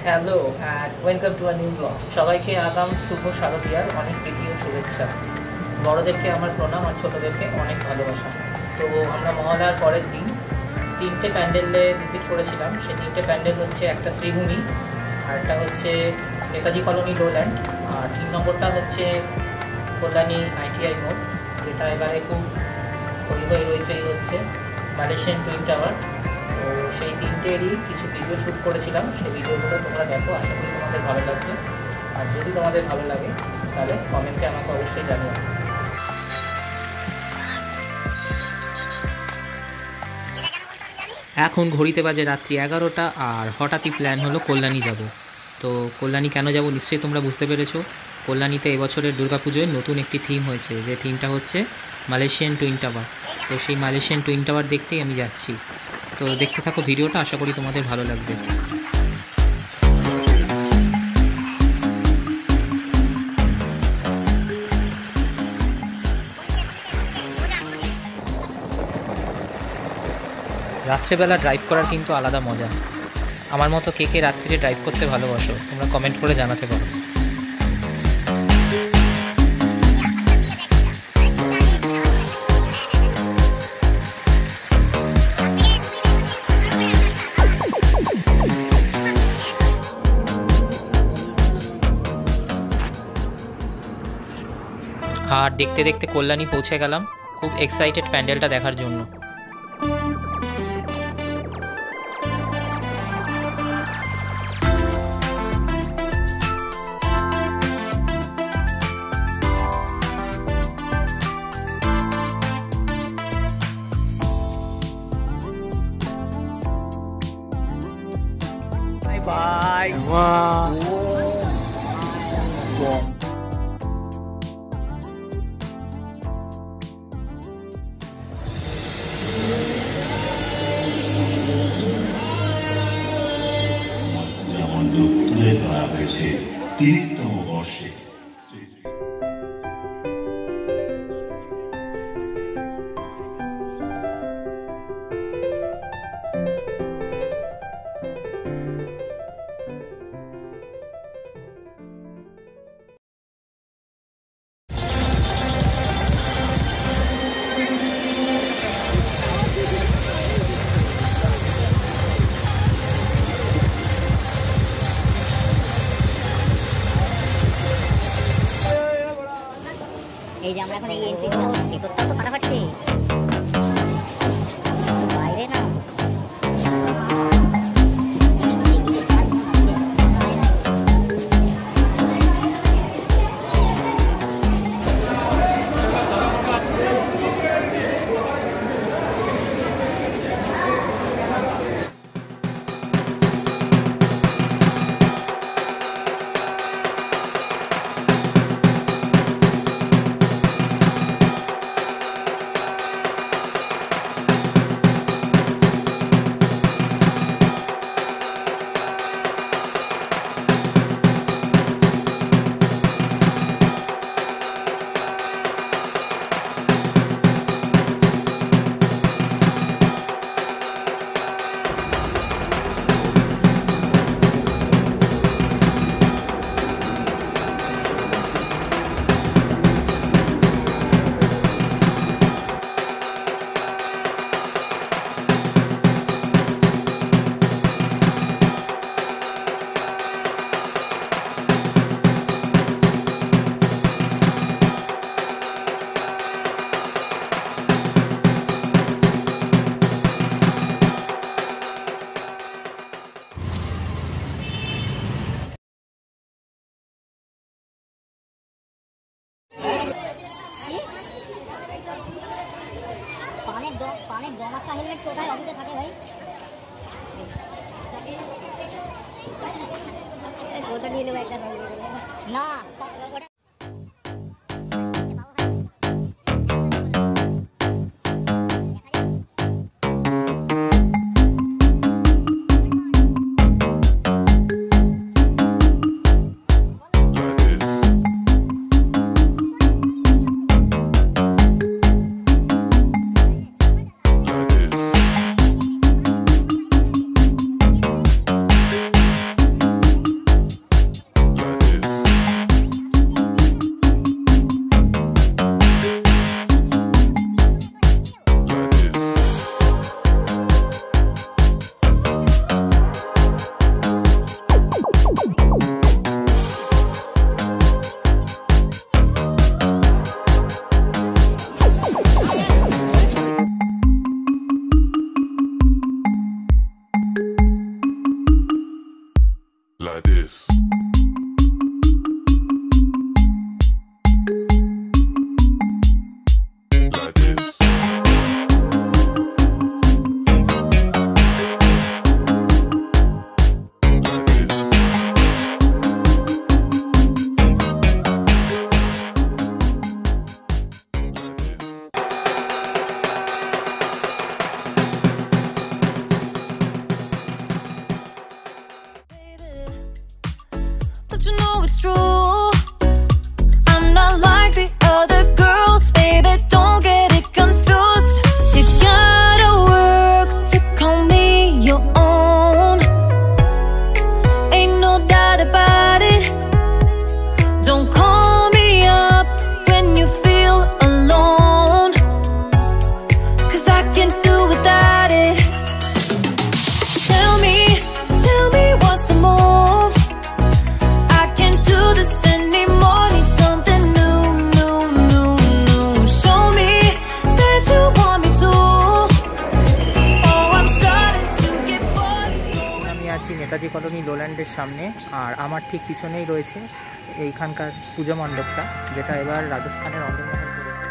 Hello and welcome to a new blog. সবাইকে আগাম শুভ শারদীয়ার অনেক প্রীতি ও শুভেচ্ছা। বড়োদেরকে আমার প্রণাম আর ছোটোদেরকে অনেক ভালোবাসা। তো আমরা মহালয়ার পরের দিন 3টে প্যান্ডেলে ভিজিট করেছিলাম। সেই 3টে প্যান্ডেল হচ্ছে, একটা শ্রীভূমি, আরেকটা হচ্ছে নেতাজি কলোনি লোল্যান্ড, আর 3 নম্বরটা হচ্ছে কল্যাণী ITI মোড়, যেটা এবারে খুব হইচই হচ্ছে, মালয়েশিয়ান টুইন টাওয়ার। তো সেই 3টেরই কিছু ভিডিও শ্যুট করেছিলাম, সেই ভিডিওগুলো তোমরা দেখো, আশা করি তোমাদের ভালো লাগবে। আর যদি তোমাদের ভালো লাগে তাহলে কমেন্টে আমাকে অবশ্যই জানিও। এখন ঘড়িতে বাজে রাত্রি 11টা, আর হঠাৎই প্ল্যান হলো কল্যাণী যাব। তো কল্যাণী কেন যাব নিশ্চয়ই তোমরা বুঝতে পেরেছো। কল্যাণীতে এবছরের দুর্গাপুজোয় নতুন একটি থিম হয়েছে, যে থিমটা হচ্ছে মালয়েশিয়ান টুইন টাওয়ার। তো সেই মালয়েশিয়ান টুইন টাওয়ার দেখতেই আমি যাচ্ছি। তো দেখতে থাকো ভিডিওটা, আশা করি তোমাদের ভালো লাগবে। রাত্রেবেলা ড্রাইভ করার কিন্তু আলাদা মজা। আমার মতো কে কে রাত্রিরে ড্রাইভ করতে ভালোবাসো তোমরা কমেন্ট করে জানাতে পারো। আর দেখতে দেখতে কল্যাণী পৌঁছে গেলাম, খুব এক্সাইটেড প্যান্ডেলটা দেখার জন্য। Bye. Wow. তুলে ধরা হয়েছে 30তম বর্ষে। এই যে আমরা এখন এই এন্ট্রি দিলাম, ভিতরটা তো ফাটাফাটি বাইরে না। পানের দমাকা হেলমেট কোথায় অফিসে থাকে ভাই? ওটা নিয়ে নেবো একটা না। it's true. I'm not like the other girls, baby, don't get it confused. You gotta work to call me your own. Ain't no doubt about it. Don't call me up when you feel alone, 'cause I can't do without it. Tell me what's the move? I can't do this anymore, need something new, new, new, new. Show me that you want me to. Oh, I'm starting to get bored, so আমি আছি Netaji colony লোল্যান্ডের সামনে, আর আমার ঠিক পিছনেই রয়েছে এইখানকার পূজা মণ্ডপটা, যেটা এবার রাজস্থানের অন্দরমহল করেছে।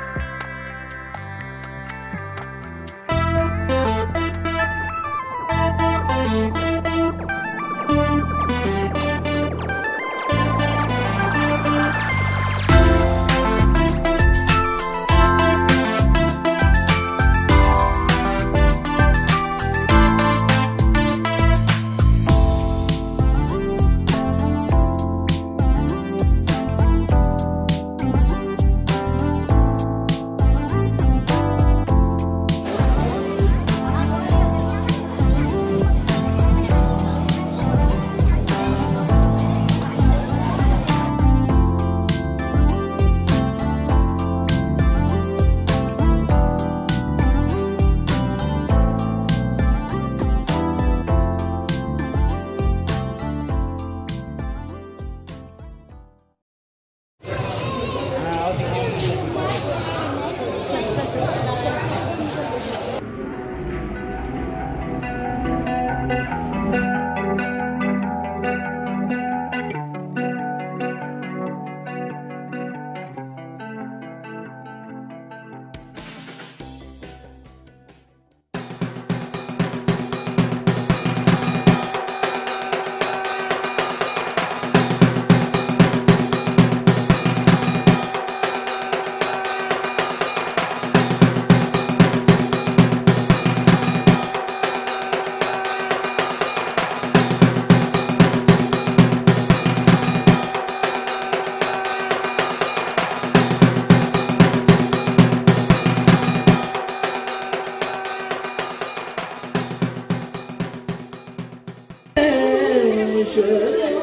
是。